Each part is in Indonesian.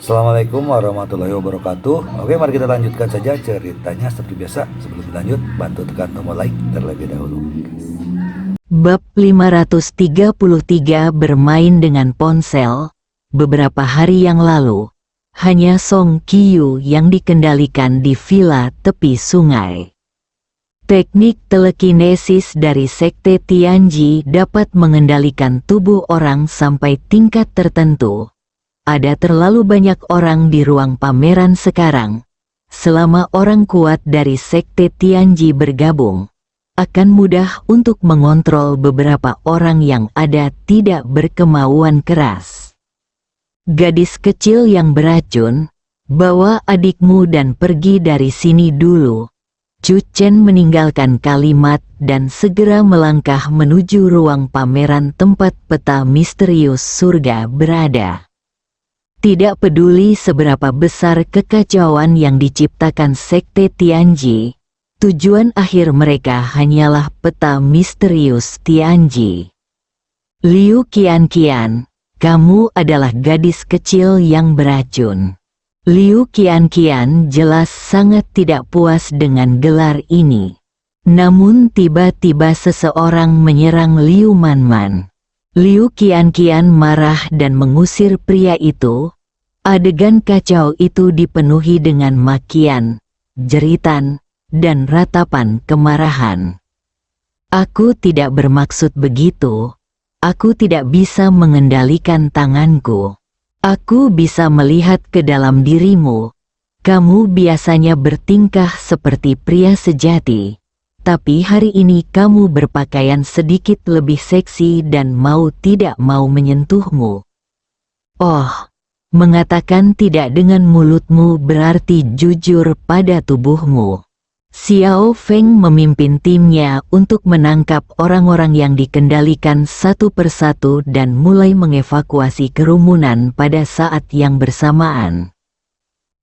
Assalamualaikum warahmatullahi wabarakatuh. Oke, mari kita lanjutkan saja ceritanya seperti biasa. Sebelum lanjut, bantu tekan tombol like terlebih dahulu. Bab 533 bermain dengan ponsel. Beberapa hari yang lalu, hanya Song Qiyu yang dikendalikan di villa tepi sungai. Teknik telekinesis dari Sekte Tianji dapat mengendalikan tubuh orang sampai tingkat tertentu. Ada terlalu banyak orang di ruang pameran sekarang. Selama orang kuat dari Sekte Tianji bergabung, akan mudah untuk mengontrol beberapa orang yang ada tidak berkemauan keras. Gadis kecil yang beracun, bawa adikmu dan pergi dari sini dulu. Chu Chen meninggalkan kalimat dan segera melangkah menuju ruang pameran tempat peta misterius surga berada. Tidak peduli seberapa besar kekacauan yang diciptakan Sekte Tianji, tujuan akhir mereka hanyalah peta misterius Tianji. Liu Qianqian, kamu adalah gadis kecil yang beracun. Liu Qianqian jelas sangat tidak puas dengan gelar ini. Namun tiba-tiba seseorang menyerang Liu Manman. Liu Qianqian marah dan mengusir pria itu. Adegan kacau itu dipenuhi dengan makian, jeritan, dan ratapan kemarahan. Aku tidak bermaksud begitu. Aku tidak bisa mengendalikan tanganku. Aku bisa melihat ke dalam dirimu. Kamu biasanya bertingkah seperti pria sejati. Tapi hari ini kamu berpakaian sedikit lebih seksi dan mau tidak mau menyentuhmu. Oh, mengatakan tidak dengan mulutmu berarti jujur pada tubuhmu. Xiao Feng memimpin timnya untuk menangkap orang-orang yang dikendalikan satu persatu dan mulai mengevakuasi kerumunan pada saat yang bersamaan.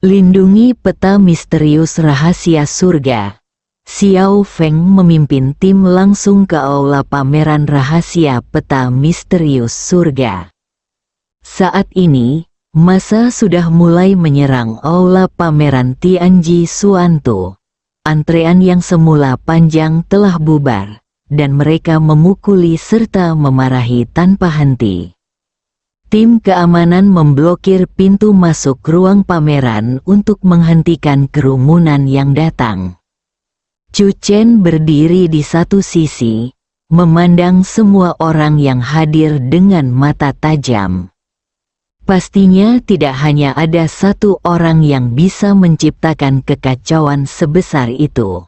Lindungi peta misterius rahasia surga. Xiao Feng memimpin tim langsung ke aula pameran rahasia peta misterius surga. Saat ini, masa sudah mulai menyerang aula pameran Tianji Suanto. Antrean yang semula panjang telah bubar, dan mereka memukuli serta memarahi tanpa henti. Tim keamanan memblokir pintu masuk ruang pameran untuk menghentikan kerumunan yang datang. Chu Chen berdiri di satu sisi, memandang semua orang yang hadir dengan mata tajam. Pastinya tidak hanya ada satu orang yang bisa menciptakan kekacauan sebesar itu.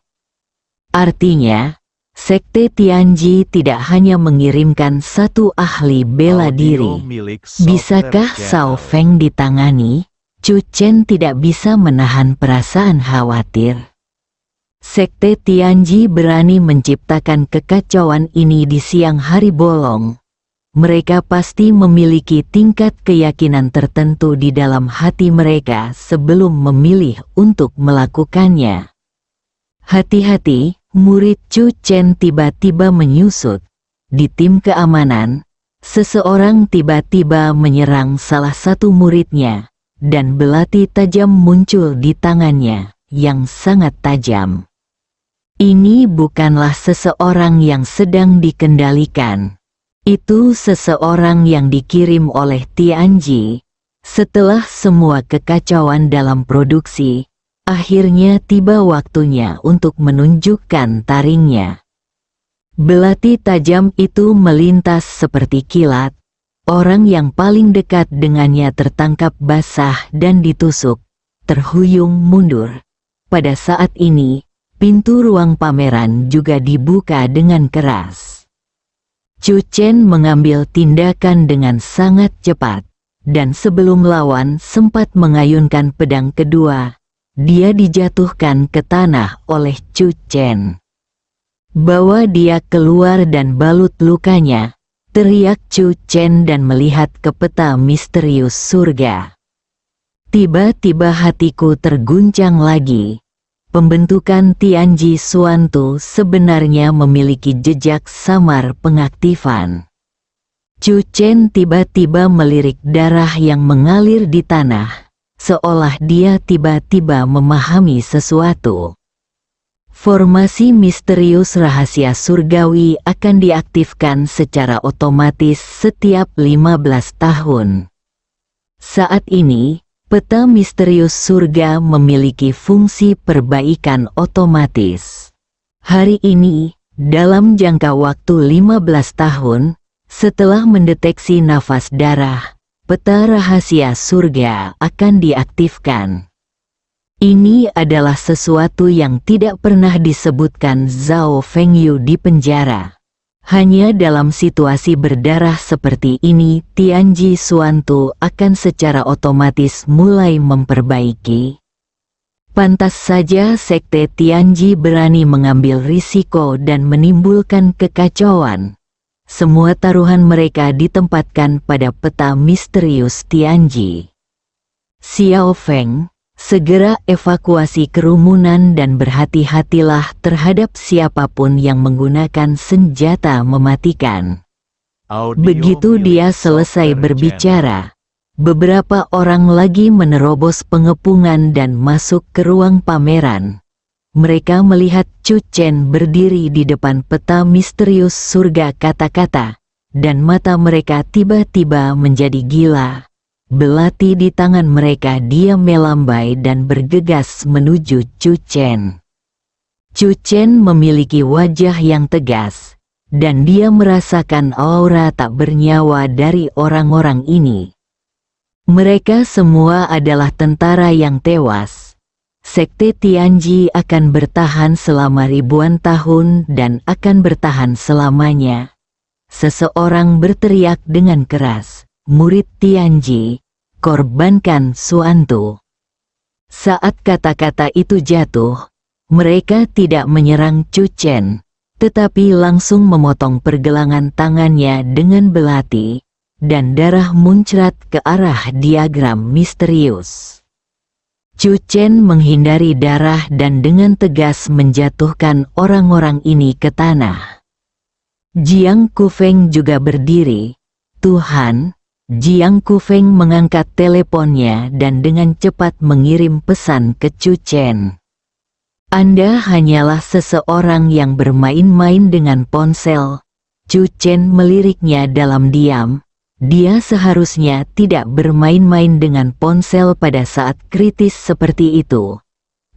Artinya, Sekte Tianji tidak hanya mengirimkan satu ahli bela diri. Bisakah Xiao Feng ditangani? Chu Chen tidak bisa menahan perasaan khawatir. Sekte Tianji berani menciptakan kekacauan ini di siang hari bolong. Mereka pasti memiliki tingkat keyakinan tertentu di dalam hati mereka sebelum memilih untuk melakukannya. Hati-hati, murid Chu Chen tiba-tiba menyusut. Di tim keamanan, seseorang tiba-tiba menyerang salah satu muridnya, dan belati tajam muncul di tangannya, yang sangat tajam. Ini bukanlah seseorang yang sedang dikendalikan. Itu seseorang yang dikirim oleh Tianji. Setelah semua kekacauan dalam produksi, akhirnya tiba waktunya untuk menunjukkan taringnya. Belati tajam itu melintas seperti kilat. Orang yang paling dekat dengannya tertangkap basah dan ditusuk, terhuyung mundur. Pada saat ini, pintu ruang pameran juga dibuka dengan keras. Chu Chen mengambil tindakan dengan sangat cepat, dan sebelum lawan sempat mengayunkan pedang kedua, dia dijatuhkan ke tanah oleh Chu Chen. Bawa dia keluar dan balut lukanya, teriak Chu Chen dan melihat ke peta misterius surga. Tiba-tiba hatiku terguncang lagi. Pembentukan Tianji Suanto sebenarnya memiliki jejak samar pengaktifan. Chu Chen tiba-tiba melirik darah yang mengalir di tanah, seolah dia tiba-tiba memahami sesuatu. Formasi misterius rahasia surgawi akan diaktifkan secara otomatis setiap 15 tahun. Saat ini, peta misterius surga memiliki fungsi perbaikan otomatis. Hari ini, dalam jangka waktu 15 tahun, setelah mendeteksi nafas darah, peta rahasia surga akan diaktifkan. Ini adalah sesuatu yang tidak pernah disebutkan Zhao Fengyu di penjara. Hanya dalam situasi berdarah seperti ini, Tianji Xuantu akan secara otomatis mulai memperbaiki. Pantas saja sekte Tianji berani mengambil risiko dan menimbulkan kekacauan. Semua taruhan mereka ditempatkan pada peta misterius Tianji. Xiao Feng, segera evakuasi kerumunan dan berhati-hatilah terhadap siapapun yang menggunakan senjata mematikan. Begitu dia selesai berbicara, beberapa orang lagi menerobos pengepungan dan masuk ke ruang pameran. Mereka melihat Chu Chen berdiri di depan peta misterius surga kata-kata, dan mata mereka tiba-tiba menjadi gila. Belati di tangan mereka dia melambai dan bergegas menuju Chu Chen. Chu Chen memiliki wajah yang tegas, dan dia merasakan aura tak bernyawa dari orang-orang ini. Mereka semua adalah tentara yang tewas. Sekte Tianji akan bertahan selama ribuan tahun dan akan bertahan selamanya. Seseorang berteriak dengan keras, "Murid Tianji, korbankan Xuantu." Saat kata-kata itu jatuh, mereka tidak menyerang Chu Chen, tetapi langsung memotong pergelangan tangannya dengan belati, dan darah muncrat ke arah diagram misterius. Chu Chen menghindari darah dan dengan tegas menjatuhkan orang-orang ini ke tanah. Jiang Kufeng juga berdiri. "Tuhan." Jiang Kufeng mengangkat teleponnya dan dengan cepat mengirim pesan ke Chu Chen. "Anda hanyalah seseorang yang bermain-main dengan ponsel." Chu Chen meliriknya dalam diam. Dia seharusnya tidak bermain-main dengan ponsel pada saat kritis seperti itu.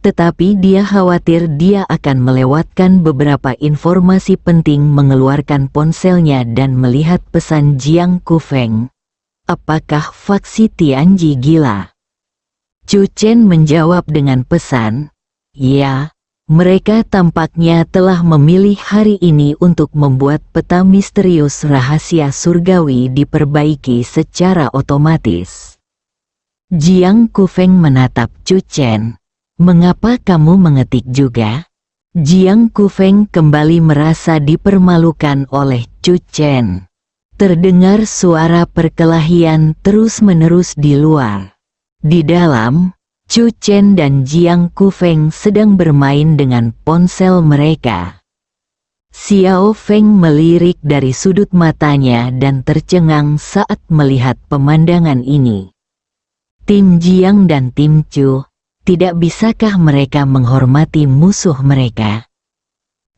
Tetapi dia khawatir dia akan melewatkan beberapa informasi penting mengeluarkan ponselnya dan melihat pesan Jiang Kufeng. "Apakah faksi Tianji gila?" Chu Chen menjawab dengan pesan, "Ya, mereka tampaknya telah memilih hari ini untuk membuat peta misterius rahasia surgawi diperbaiki secara otomatis." Jiang Kufeng menatap Chu Chen. "Mengapa kamu mengetik juga?" Jiang Kufeng kembali merasa dipermalukan oleh Chu Chen. Terdengar suara perkelahian terus-menerus di luar. Di dalam, Chu Chen dan Jiang Kufeng sedang bermain dengan ponsel mereka. Xiao Feng melirik dari sudut matanya dan tercengang saat melihat pemandangan ini. Tim Jiang dan tim Chu, tidak bisakah mereka menghormati musuh mereka?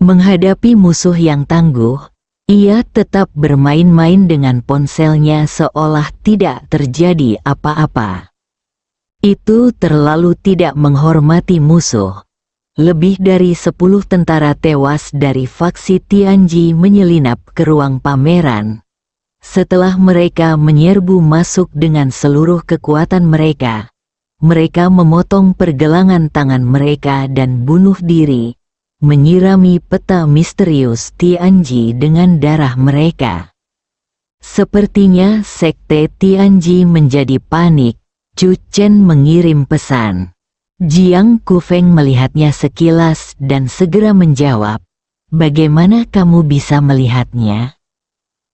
Menghadapi musuh yang tangguh, ia tetap bermain-main dengan ponselnya seolah tidak terjadi apa-apa. Itu terlalu tidak menghormati musuh. Lebih dari 10 tentara tewas dari faksi Tianji menyelinap ke ruang pameran. Setelah mereka menyerbu masuk dengan seluruh kekuatan mereka, mereka memotong pergelangan tangan mereka dan bunuh diri, menyirami peta misterius Tianji dengan darah mereka. Sepertinya sekte Tianji menjadi panik. Chu Chen mengirim pesan. Jiang Kufeng melihatnya sekilas dan segera menjawab, "Bagaimana kamu bisa melihatnya?"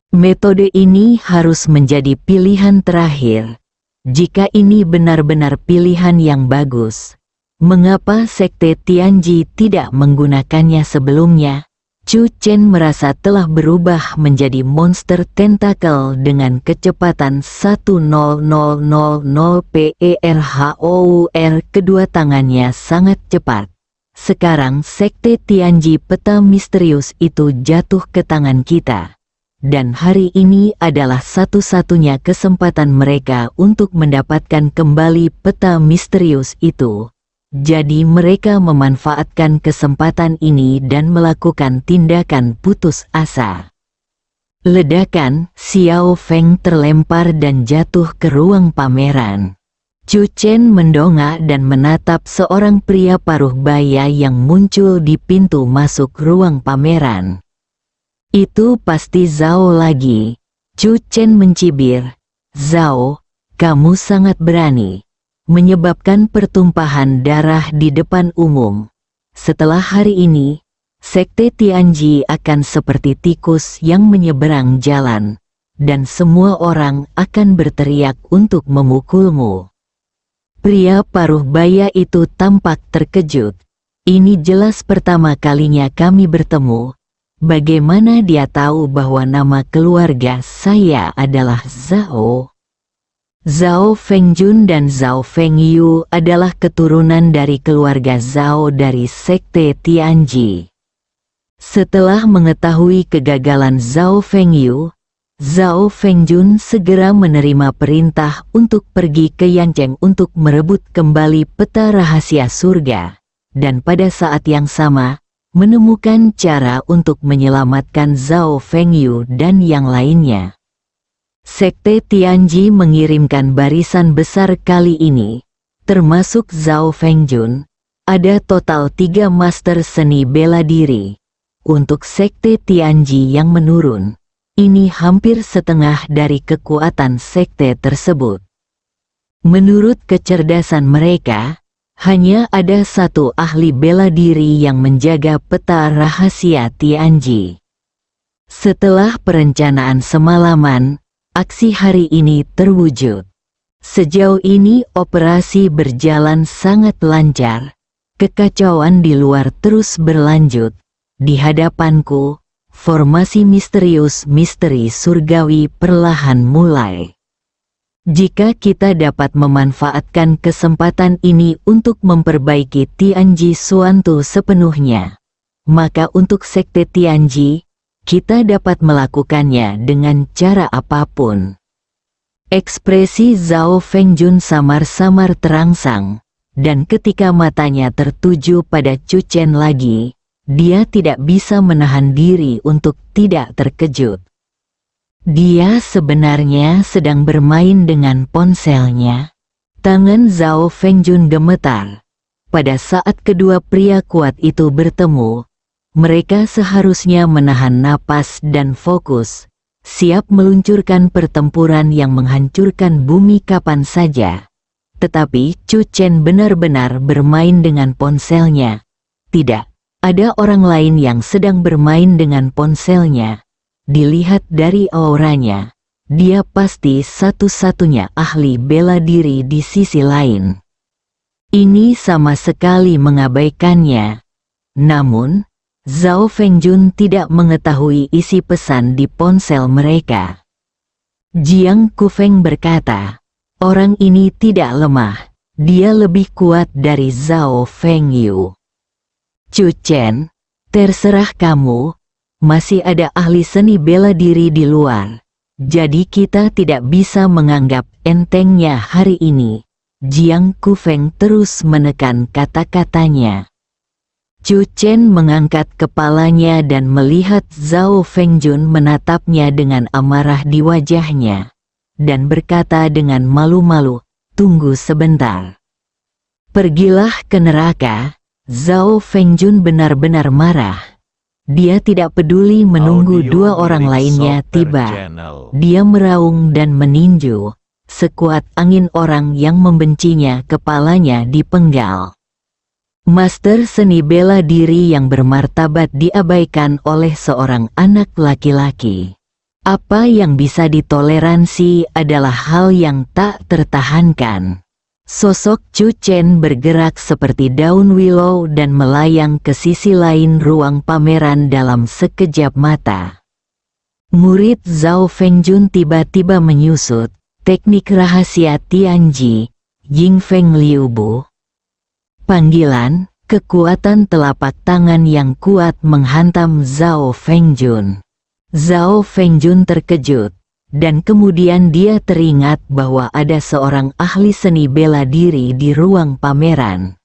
Metode ini harus menjadi pilihan terakhir. Jika ini benar-benar pilihan yang bagus, mengapa sekte Tianji tidak menggunakannya sebelumnya? Chu Chen merasa telah berubah menjadi monster tentakel dengan kecepatan 1000 PERHOUR. Kedua tangannya sangat cepat. Sekarang Sekte Tianji peta misterius itu jatuh ke tangan kita. Dan hari ini adalah satu-satunya kesempatan mereka untuk mendapatkan kembali peta misterius itu. Jadi mereka memanfaatkan kesempatan ini dan melakukan tindakan putus asa. Ledakan, Xiao Feng terlempar dan jatuh ke ruang pameran. Chu Chen mendongak dan menatap seorang pria paruh baya yang muncul di pintu masuk ruang pameran. Itu pasti Zhao lagi. Chu Chen mencibir. Zhao, kamu sangat berani. Menyebabkan pertumpahan darah di depan umum. Setelah hari ini, Sekte Tianji akan seperti tikus yang menyeberang jalan, dan semua orang akan berteriak untuk memukulmu. Pria paruh baya itu tampak terkejut. Ini jelas pertama kalinya kami bertemu. Bagaimana dia tahu bahwa nama keluarga saya adalah Zhao? Zhao Fengjun dan Zhao Fengyu adalah keturunan dari keluarga Zhao dari Sekte Tianji. Setelah mengetahui kegagalan Zhao Fengyu, Zhao Fengjun segera menerima perintah untuk pergi ke Yancheng untuk merebut kembali peta rahasia surga, dan pada saat yang sama, menemukan cara untuk menyelamatkan Zhao Fengyu dan yang lainnya. Sekte Tianji mengirimkan barisan besar kali ini, termasuk Zhao Fengjun. Ada total 3 master seni bela diri. Untuk Sekte Tianji yang menurun, ini hampir setengah dari kekuatan sekte tersebut. Menurut kecerdasan mereka, hanya ada satu ahli bela diri yang menjaga peta rahasia Tianji. Setelah perencanaan semalaman, aksi hari ini terwujud. Sejauh ini operasi berjalan sangat lancar. Kekacauan di luar terus berlanjut. Di hadapanku, formasi misterius misteri surgawi perlahan mulai. Jika kita dapat memanfaatkan kesempatan ini untuk memperbaiki Tianji Xuantu sepenuhnya, maka untuk Sekte Tianji, kita dapat melakukannya dengan cara apapun. Ekspresi Zhao Fengjun samar-samar terangsang, dan ketika matanya tertuju pada Chu Chen lagi, dia tidak bisa menahan diri untuk tidak terkejut. Dia sebenarnya sedang bermain dengan ponselnya. Tangan Zhao Fengjun gemetar. Pada saat kedua pria kuat itu bertemu, mereka seharusnya menahan napas dan fokus, siap meluncurkan pertempuran yang menghancurkan bumi kapan saja. Tetapi Chu Chen benar-benar bermain dengan ponselnya. Tidak, ada orang lain yang sedang bermain dengan ponselnya. Dilihat dari auranya, dia pasti satu-satunya ahli bela diri di sisi lain. Ini sama sekali mengabaikannya. Namun, Zhao Fengjun tidak mengetahui isi pesan di ponsel mereka. Jiang Kufeng berkata, orang ini tidak lemah, dia lebih kuat dari Zhao Fengyu. Chu Chen, terserah kamu, masih ada ahli seni bela diri di luar. Jadi kita tidak bisa menganggap entengnya hari ini. Jiang Kufeng terus menekan kata-katanya. Chu Chen mengangkat kepalanya dan melihat Zhao Fengjun menatapnya dengan amarah di wajahnya, dan berkata dengan malu-malu, "Tunggu sebentar." "Pergilah ke neraka." Zhao Fengjun benar-benar marah. Dia tidak peduli menunggu dua orang lainnya tiba. Dia meraung dan meninju. Sekuat angin orang yang membencinya kepalanya dipenggal. Master seni bela diri yang bermartabat diabaikan oleh seorang anak laki-laki. Apa yang bisa ditoleransi adalah hal yang tak tertahankan. Sosok Chu Chen bergerak seperti daun willow dan melayang ke sisi lain ruang pameran dalam sekejap mata. Murid Zhao Fengjun tiba-tiba menyusut, teknik rahasia Tianji, Yingfeng Liubu. Panggilan, kekuatan telapak tangan yang kuat menghantam Zhao Fengjun. Zhao Fengjun terkejut. Dan kemudian dia teringat bahwa ada seorang ahli seni bela diri di ruang pameran.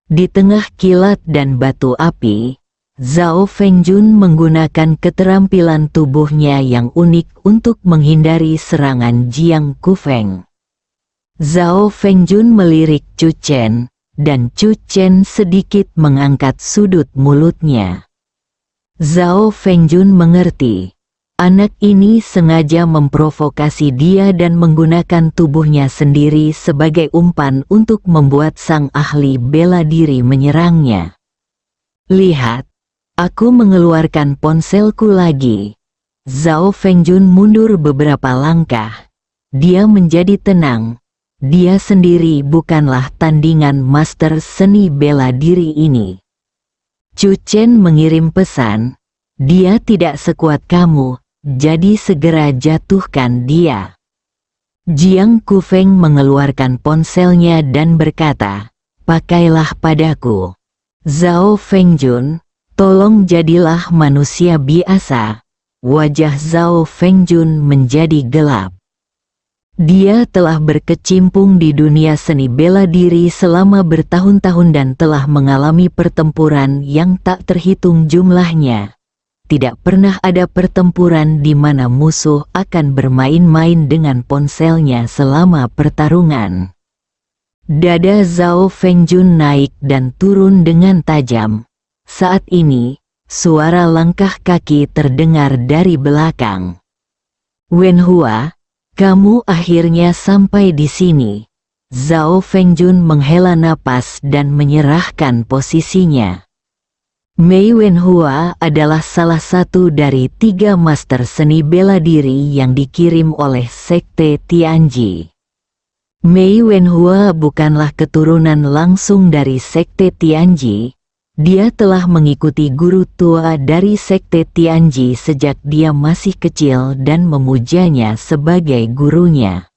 Di tengah kilat dan batu api, Zhao Fengjun menggunakan keterampilan tubuhnya yang unik untuk menghindari serangan Jiang Kufeng. Zhao Fengjun melirik Chu Chen, dan Chu Chen sedikit mengangkat sudut mulutnya. Zhao Fengjun mengerti. Anak ini sengaja memprovokasi dia dan menggunakan tubuhnya sendiri sebagai umpan untuk membuat sang ahli bela diri menyerangnya. Lihat, aku mengeluarkan ponselku lagi. Zhao Fengjun mundur beberapa langkah. Dia menjadi tenang. Dia sendiri bukanlah tandingan master seni bela diri ini. Chu Chen mengirim pesan, dia tidak sekuat kamu. Jadi segera jatuhkan dia. Jiang Kufeng mengeluarkan ponselnya dan berkata, pakailah padaku. Zhao Fengjun, tolong jadilah manusia biasa. Wajah Zhao Fengjun menjadi gelap. Dia telah berkecimpung di dunia seni bela diri selama bertahun-tahun dan telah mengalami pertempuran yang tak terhitung jumlahnya. Tidak pernah ada pertempuran di mana musuh akan bermain-main dengan ponselnya selama pertarungan. Dada Zhao Fengjun naik dan turun dengan tajam. Saat ini, suara langkah kaki terdengar dari belakang. Wenhua, kamu akhirnya sampai di sini. Zhao Fengjun menghela napas dan menyerahkan posisinya. Mei Wenhua adalah salah satu dari 3 master seni bela diri yang dikirim oleh Sekte Tianji. Mei Wenhua bukanlah keturunan langsung dari Sekte Tianji. Dia telah mengikuti guru tua dari Sekte Tianji sejak dia masih kecil dan memujanya sebagai gurunya.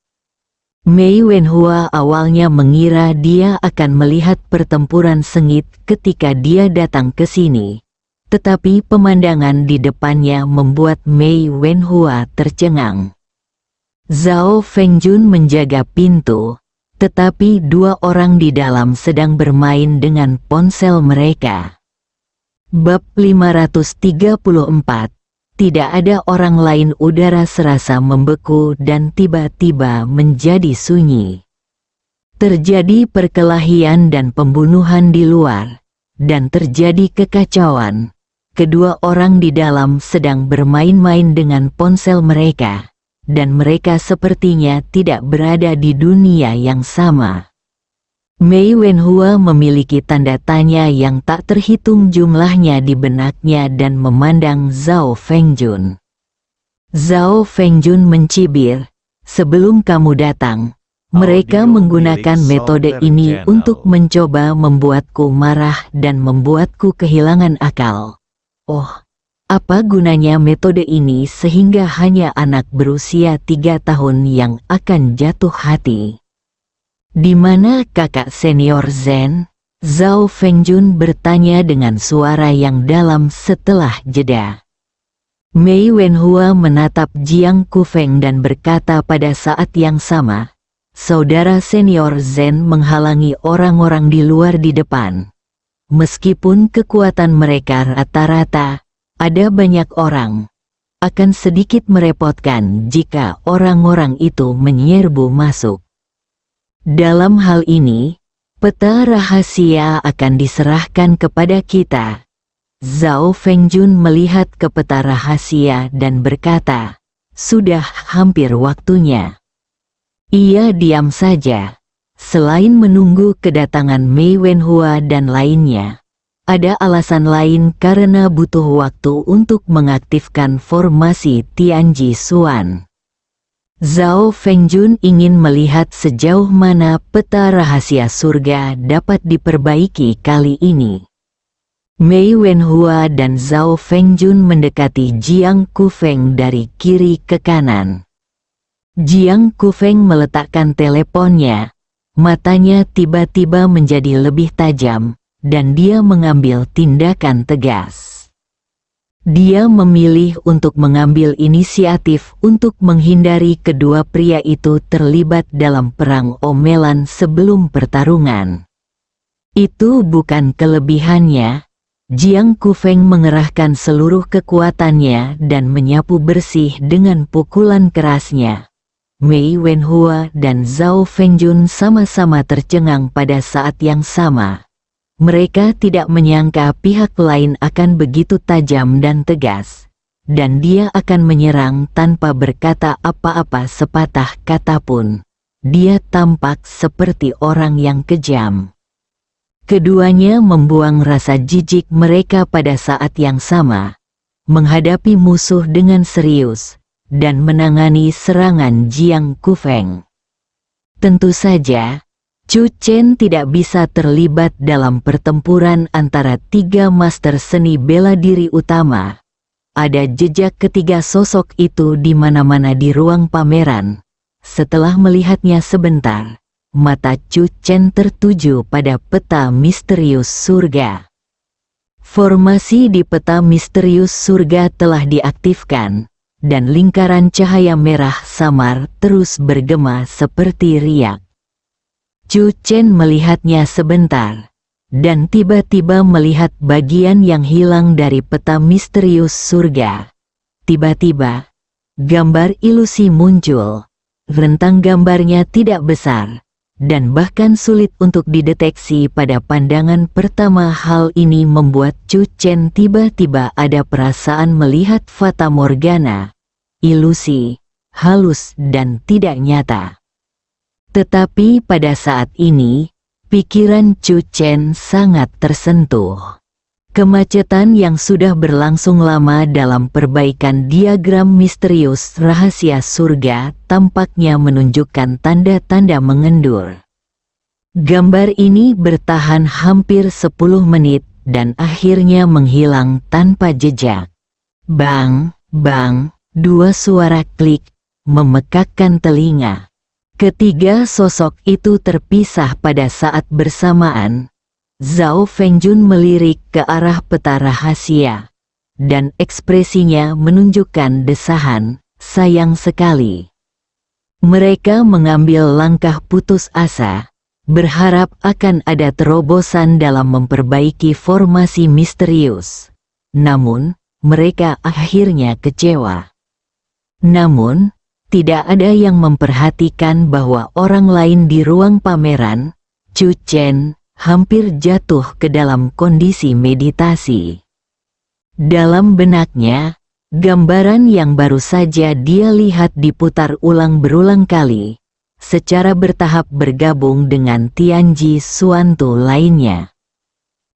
Mei Wenhua awalnya mengira dia akan melihat pertempuran sengit ketika dia datang ke sini. Tetapi pemandangan di depannya membuat Mei Wenhua tercengang. Zhao Fengjun menjaga pintu, tetapi 2 orang di dalam sedang bermain dengan ponsel mereka. Bab 534. Tidak ada orang lain. Udara serasa membeku dan tiba-tiba menjadi sunyi. Terjadi perkelahian dan pembunuhan di luar, dan terjadi kekacauan. Kedua orang di dalam sedang bermain-main dengan ponsel mereka, dan mereka sepertinya tidak berada di dunia yang sama. Mei Wenhua memiliki tanda tanya yang tak terhitung jumlahnya di benaknya dan memandang Zhao Fengjun. Zhao Fengjun mencibir, sebelum kamu datang, mereka menggunakan metode ini untuk mencoba membuatku marah dan membuatku kehilangan akal. Oh, apa gunanya metode ini sehingga hanya anak berusia 3 tahun yang akan jatuh hati? Di mana kakak senior Zen? Zhao Fengjun bertanya dengan suara yang dalam setelah jeda. Mei Wenhua menatap Jiang Kufeng dan berkata pada saat yang sama, saudara senior Zen menghalangi orang-orang di luar di depan. Meskipun kekuatan mereka rata-rata, ada banyak orang. Akan sedikit merepotkan jika orang-orang itu menyerbu masuk. Dalam hal ini, peta rahasia akan diserahkan kepada kita. Zhao Fengjun melihat ke peta rahasia dan berkata, sudah hampir waktunya. Ia diam saja. Selain menunggu kedatangan Mei Wenhua dan lainnya, ada alasan lain karena butuh waktu untuk mengaktifkan formasi Tianji Xuan. Zhao Fengjun ingin melihat sejauh mana peta rahasia surga dapat diperbaiki kali ini. Mei Wenhua dan Zhao Fengjun mendekati Jiang Kufeng dari kiri ke kanan. Jiang Kufeng meletakkan teleponnya, matanya tiba-tiba menjadi lebih tajam, dan dia mengambil tindakan tegas. Dia memilih untuk mengambil inisiatif untuk menghindari kedua pria itu terlibat dalam perang omelan sebelum pertarungan. Itu bukan kelebihannya. Jiang Kufeng mengerahkan seluruh kekuatannya dan menyapu bersih dengan pukulan kerasnya. Mei Wenhua dan Zhao Fengjun sama-sama tercengang pada saat yang sama. Mereka tidak menyangka pihak lain akan begitu tajam dan tegas, dan dia akan menyerang tanpa berkata apa-apa sepatah kata pun. Dia tampak seperti orang yang kejam. Keduanya membuang rasa jijik mereka pada saat yang sama, menghadapi musuh dengan serius, dan menangani serangan Jiang Kufeng. Tentu saja, Chu Chen tidak bisa terlibat dalam pertempuran antara tiga master seni bela diri utama. Ada jejak ketiga sosok itu di mana-mana di ruang pameran. Setelah melihatnya sebentar, mata Chu Chen tertuju pada peta misterius surga. Formasi di peta misterius surga telah diaktifkan, dan lingkaran cahaya merah samar terus bergema seperti riak. Chu Chen melihatnya sebentar, dan tiba-tiba melihat bagian yang hilang dari peta misterius surga. Tiba-tiba, gambar ilusi muncul. Rentang gambarnya tidak besar, dan bahkan sulit untuk dideteksi pada pandangan pertama. Hal ini membuat Chu Chen tiba-tiba ada perasaan melihat fata morgana, ilusi, halus dan tidak nyata. Tetapi pada saat ini, pikiran Chu Chen sangat tersentuh. Kemacetan yang sudah berlangsung lama dalam perbaikan diagram misterius rahasia surga tampaknya menunjukkan tanda-tanda mengendur. Gambar ini bertahan hampir 10 menit dan akhirnya menghilang tanpa jejak. Bang, bang, dua suara klik memekakkan telinga. Ketiga sosok itu terpisah pada saat bersamaan. Zhao Fengjun melirik ke arah peta rahasia, dan ekspresinya menunjukkan desahan, sayang sekali. Mereka mengambil langkah putus asa, berharap akan ada terobosan dalam memperbaiki formasi misterius. Namun, mereka akhirnya kecewa. Namun, tidak ada yang memperhatikan bahwa orang lain di ruang pameran, Chu Chen, hampir jatuh ke dalam kondisi meditasi. Dalam benaknya, gambaran yang baru saja dia lihat diputar ulang berulang kali, secara bertahap bergabung dengan Tianji Suantu lainnya.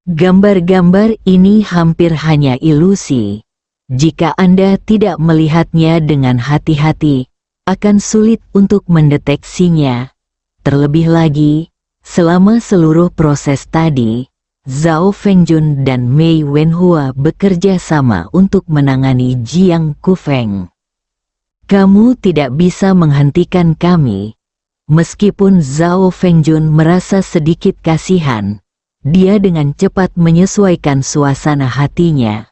Gambar-gambar ini hampir hanya ilusi. Jika Anda tidak melihatnya dengan hati-hati, akan sulit untuk mendeteksinya. Terlebih lagi, selama seluruh proses tadi, Zhao Fengjun dan Mei Wenhua bekerja sama untuk menangani Jiang Kufeng. Kamu tidak bisa menghentikan kami. Meskipun Zhao Fengjun merasa sedikit kasihan, dia dengan cepat menyesuaikan suasana hatinya.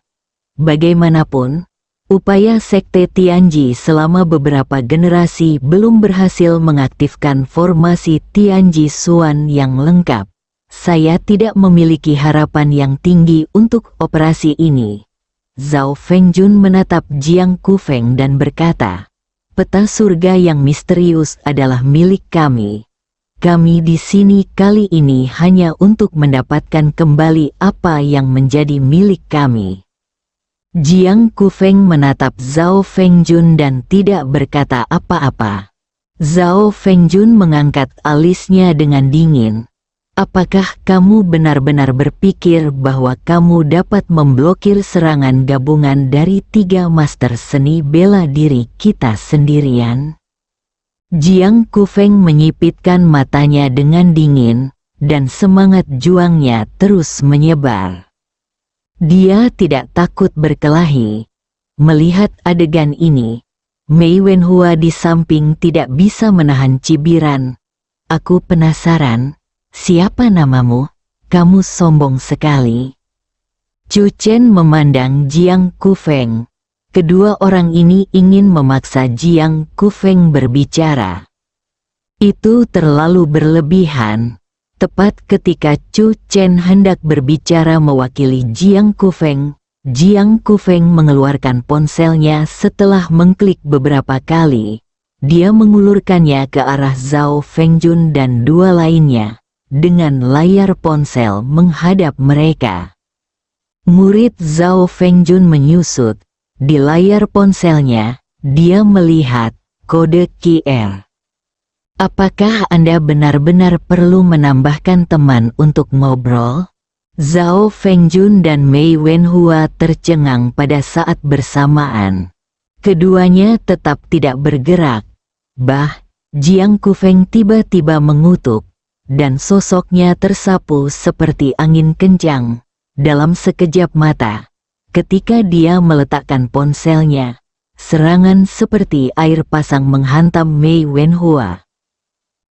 Bagaimanapun, upaya Sekte Tianji selama beberapa generasi belum berhasil mengaktifkan formasi Tianji Suan yang lengkap. Saya tidak memiliki harapan yang tinggi untuk operasi ini. Zhao Fengjun menatap Jiang Kufeng dan berkata, peta surga yang misterius adalah milik kami. Kami di sini kali ini hanya untuk mendapatkan kembali apa yang menjadi milik kami. Jiang Kufeng menatap Zhao Fengjun dan tidak berkata apa-apa. Zhao Fengjun mengangkat alisnya dengan dingin. Apakah kamu benar-benar berpikir bahwa kamu dapat memblokir serangan gabungan dari tiga master seni bela diri kita sendirian? Jiang Kufeng menyipitkan matanya dengan dingin, dan semangat juangnya terus menyebar. Dia tidak takut berkelahi. Melihat adegan ini, Mei Wenhua di samping tidak bisa menahan cibiran. Aku penasaran, siapa namamu? Kamu sombong sekali. Chu Chen memandang Jiang Kufeng. Kedua orang ini ingin memaksa Jiang Kufeng berbicara. Itu terlalu berlebihan. Tepat ketika Chu Chen hendak berbicara mewakili Jiang Kufeng, Jiang Kufeng mengeluarkan ponselnya setelah mengklik beberapa kali. Dia mengulurkannya ke arah Zhao Fengjun dan dua lainnya, dengan layar ponsel menghadap mereka. Murid Zhao Fengjun menyusut. Di layar ponselnya, dia melihat kode QR. Apakah Anda benar-benar perlu menambahkan teman untuk ngobrol? Zhao Fengjun dan Mei Wenhua tercengang pada saat bersamaan. Keduanya tetap tidak bergerak. Jiang Kufeng tiba-tiba mengutuk, dan sosoknya tersapu seperti angin kencang. Dalam sekejap mata, ketika dia meletakkan ponselnya, serangan seperti air pasang menghantam Mei Wenhua.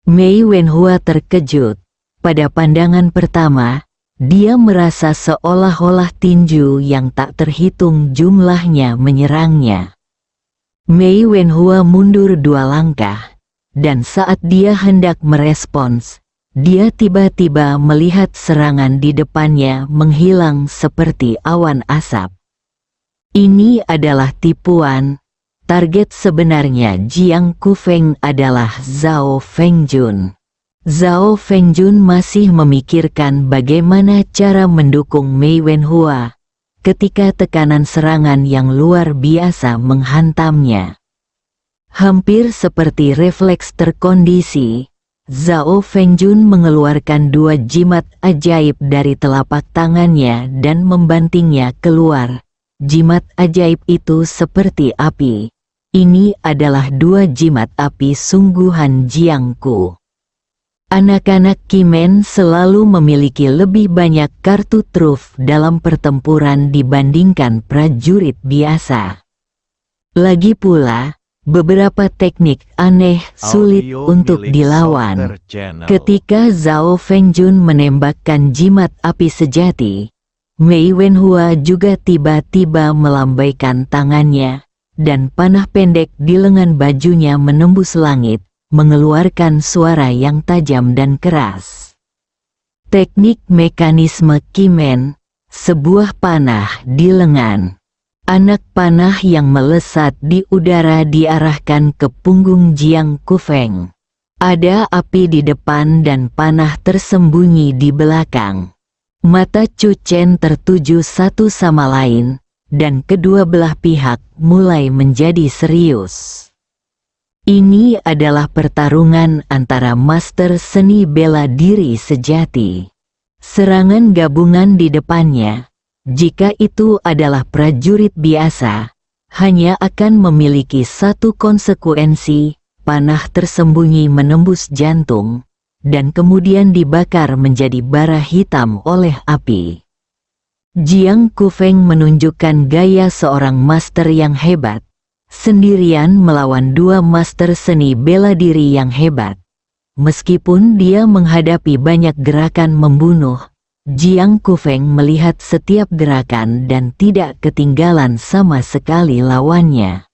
Mei Wenhua terkejut. Pada pandangan pertama, dia merasa seolah-olah tinju yang tak terhitung jumlahnya menyerangnya. Mei Wenhua mundur 2 langkah, dan saat dia hendak merespons, dia tiba-tiba melihat serangan di depannya menghilang seperti awan asap. Ini adalah tipuan. Target sebenarnya Jiang Kufeng adalah Zhao Fengjun. Zhao Fengjun masih memikirkan bagaimana cara mendukung Mei Wenhua ketika tekanan serangan yang luar biasa menghantamnya. Hampir seperti refleks terkondisi, Zhao Fengjun mengeluarkan 2 jimat ajaib dari telapak tangannya dan membantingnya keluar. Jimat ajaib itu seperti api. Ini adalah 2 jimat api sungguhan Jiangku. Anak-anak Kimen selalu memiliki lebih banyak kartu truf dalam pertempuran dibandingkan prajurit biasa. Lagi pula, beberapa teknik aneh sulit untuk dilawan. Ketika Zhao Fengjun menembakkan jimat api sejati, Mei Wenhua juga tiba-tiba melambaikan tangannya, dan panah pendek di lengan bajunya menembus langit, mengeluarkan suara yang tajam dan keras. Teknik mekanisme Kimen, sebuah panah di lengan. Anak panah yang melesat di udara diarahkan ke punggung Jiang Kufeng. Ada api di depan dan panah tersembunyi di belakang. Mata Chu Chen tertuju satu sama lain, dan kedua belah pihak mulai menjadi serius. Ini adalah pertarungan antara master seni bela diri sejati. Serangan gabungan di depannya, jika itu adalah prajurit biasa, hanya akan memiliki satu konsekuensi, panah tersembunyi menembus jantung, dan kemudian dibakar menjadi bara hitam oleh api. Jiang Kufeng menunjukkan gaya seorang master yang hebat, sendirian melawan 2 master seni bela diri yang hebat. Meskipun dia menghadapi banyak gerakan membunuh, Jiang Kufeng melihat setiap gerakan dan tidak ketinggalan sama sekali lawannya.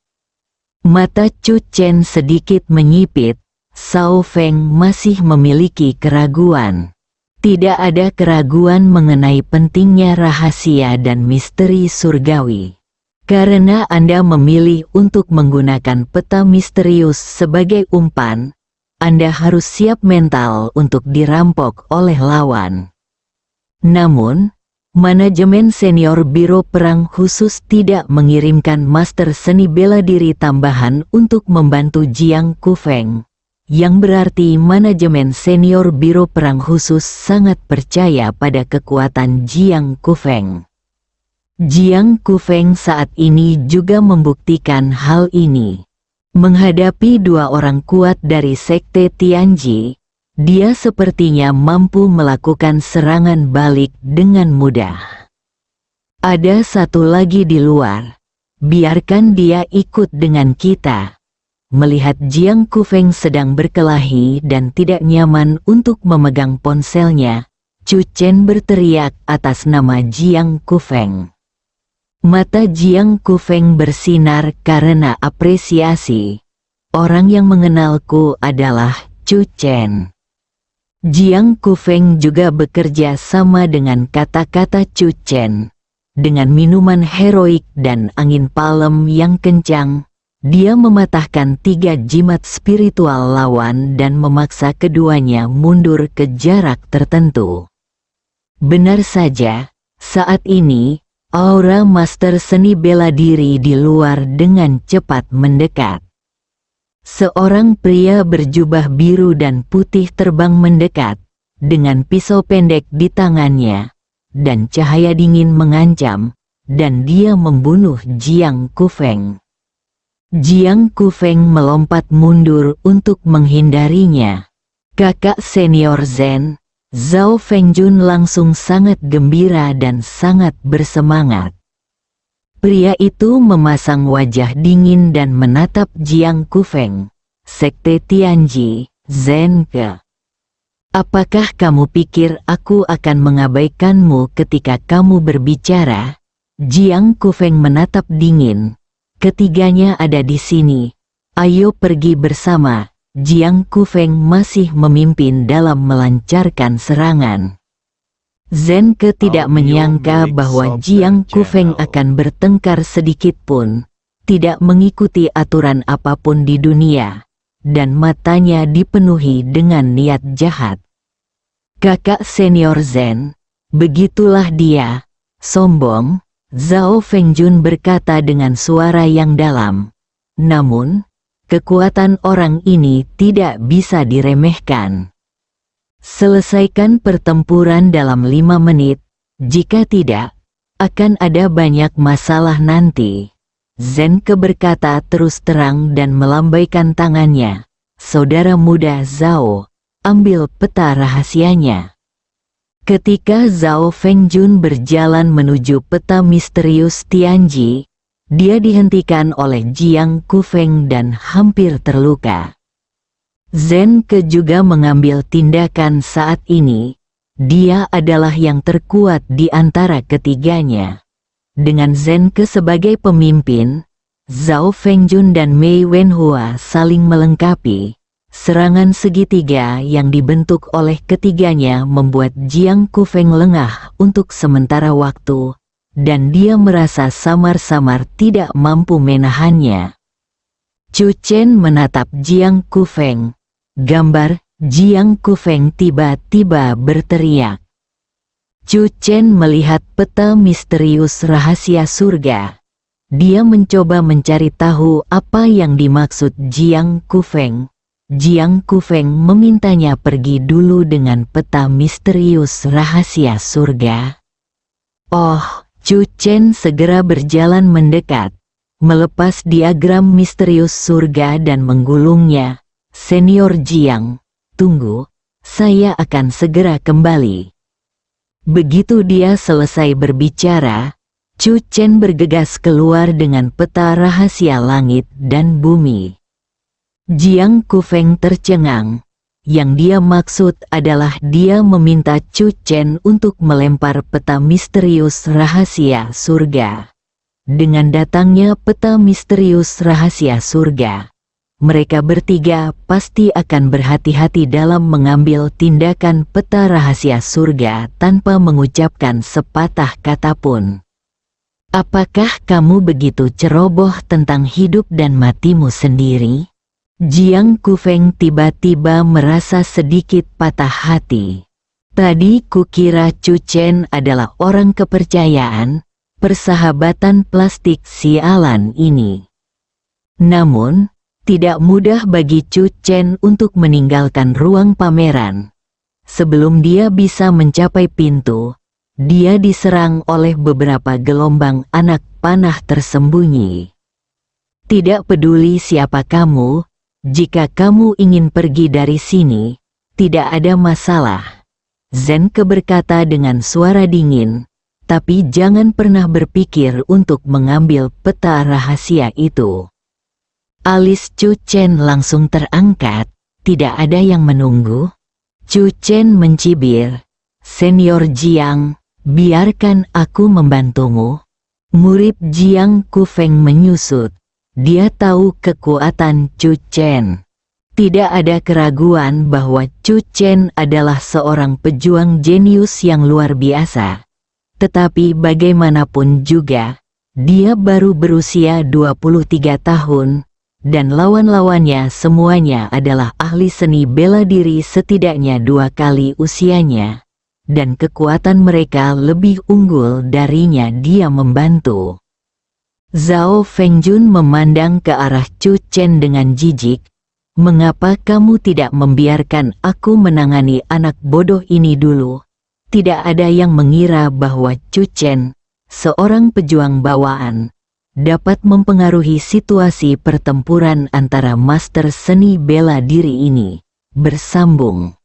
Mata Chu Chen sedikit menyipit. Zhao Feng masih memiliki keraguan. Tidak ada keraguan mengenai pentingnya rahasia dan misteri surgawi. Karena Anda memilih untuk menggunakan peta misterius sebagai umpan, Anda harus siap mental untuk dirampok oleh lawan. Namun, manajemen senior Biro Perang Khusus tidak mengirimkan master seni bela diri tambahan untuk membantu Jiang Kufeng, yang berarti manajemen senior Biro Perang Khusus sangat percaya pada kekuatan Jiang Kufeng. Jiang Kufeng saat ini juga membuktikan hal ini. Menghadapi dua orang kuat dari Sekte Tianji, dia sepertinya mampu melakukan serangan balik dengan mudah. Ada satu lagi di luar. Biarkan dia ikut dengan kita. Melihat Jiang Kufeng sedang berkelahi dan tidak nyaman untuk memegang ponselnya, Chu Chen berteriak atas nama Jiang Kufeng. Mata Jiang Kufeng bersinar karena apresiasi. Orang yang mengenalku adalah Chu Chen. Jiang Kufeng juga bekerja sama dengan kata-kata Chu Chen. Dengan minuman heroik dan angin palem yang kencang, dia mematahkan 3 jimat spiritual lawan dan memaksa keduanya mundur ke jarak tertentu. Benar saja, saat ini, aura master seni bela diri di luar dengan cepat mendekat. Seorang pria berjubah biru dan putih terbang mendekat, dengan pisau pendek di tangannya, dan cahaya dingin mengancam, dan dia membunuh Jiang Kufeng. Jiang Kufeng melompat mundur untuk menghindarinya. Kakak senior Zen, Zhao Fengjun langsung sangat gembira dan sangat bersemangat. Pria itu memasang wajah dingin dan menatap Jiang Kufeng. Sekte Tianji, Zen ke. Apakah kamu pikir aku akan mengabaikanmu ketika kamu berbicara? Jiang Kufeng menatap dingin. Ketiganya ada di sini. Ayo pergi bersama. Jiang Kufeng masih memimpin dalam melancarkan serangan. Zenke tidak menyangka bahwa Jiang Kufeng akan bertengkar sedikit pun, tidak mengikuti aturan apapun di dunia, dan matanya dipenuhi dengan niat jahat. Kakak senior Zen, begitulah dia, sombong, Zhao Fengjun berkata dengan suara yang dalam. Namun, kekuatan orang ini tidak bisa diremehkan. Selesaikan pertempuran dalam 5 menit, jika tidak, akan ada banyak masalah nanti. Zenke berkata terus terang dan melambaikan tangannya. Saudara muda Zhao, ambil peta rahasianya. Ketika Zhao Fengjun berjalan menuju peta misterius Tianji, dia dihentikan oleh Jiang Kufeng dan hampir terluka. Zenke juga mengambil tindakan saat ini. Dia adalah yang terkuat di antara ketiganya. Dengan Zenke sebagai pemimpin, Zhao Fengjun dan Mei Wenhua saling melengkapi. Serangan segitiga yang dibentuk oleh ketiganya membuat Jiang Kufeng lengah untuk sementara waktu, dan dia merasa samar-samar tidak mampu menahannya. Chu Chen menatap Jiang Kufeng. Gambar, Jiang Kufeng tiba-tiba berteriak. Chu Chen melihat peta misterius rahasia surga. Dia mencoba mencari tahu apa yang dimaksud Jiang Kufeng. Jiang Kufeng memintanya pergi dulu dengan peta misterius rahasia surga. Oh, Chu Chen segera berjalan mendekat, melepas diagram misterius surga dan menggulungnya. Senior Jiang, tunggu, saya akan segera kembali. Begitu dia selesai berbicara, Chu Chen bergegas keluar dengan peta rahasia langit dan bumi. Jiang Kufeng tercengang. Yang dia maksud adalah dia meminta Chu Chen untuk melempar peta misterius rahasia surga. Dengan datangnya peta misterius rahasia surga, mereka bertiga pasti akan berhati-hati dalam mengambil tindakan peta rahasia surga tanpa mengucapkan sepatah kata pun. Apakah kamu begitu ceroboh tentang hidup dan matimu sendiri? Jiang Kufeng tiba-tiba merasa sedikit patah hati. Tadi kukira Chu Chen adalah orang kepercayaan, persahabatan plastik sialan ini. Namun, tidak mudah bagi Chu Chen untuk meninggalkan ruang pameran. Sebelum dia bisa mencapai pintu, dia diserang oleh beberapa gelombang anak panah tersembunyi. Tidak peduli siapa kamu, jika kamu ingin pergi dari sini, tidak ada masalah. Zenke berkata dengan suara dingin, tapi jangan pernah berpikir untuk mengambil peta rahasia itu. Alis Chu Chen langsung terangkat, tidak ada yang menunggu. Chu Chen mencibir, Senior Jiang, biarkan aku membantumu. Murid Jiang Kufeng menyusut. Dia tahu kekuatan Chu Chen. Tidak ada keraguan bahwa Chu Chen adalah seorang pejuang jenius yang luar biasa. Tetapi bagaimanapun juga, dia baru berusia 23 tahun, dan lawan-lawannya semuanya adalah ahli seni bela diri setidaknya 2 kali usianya. Dan kekuatan mereka lebih unggul darinya. Dia membantu. Zhao Fengjun memandang ke arah Chu Chen dengan jijik. Mengapa kamu tidak membiarkan aku menangani anak bodoh ini dulu? Tidak ada yang mengira bahwa Chu Chen, seorang pejuang bawaan, dapat mempengaruhi situasi pertempuran antara master seni bela diri ini. Bersambung.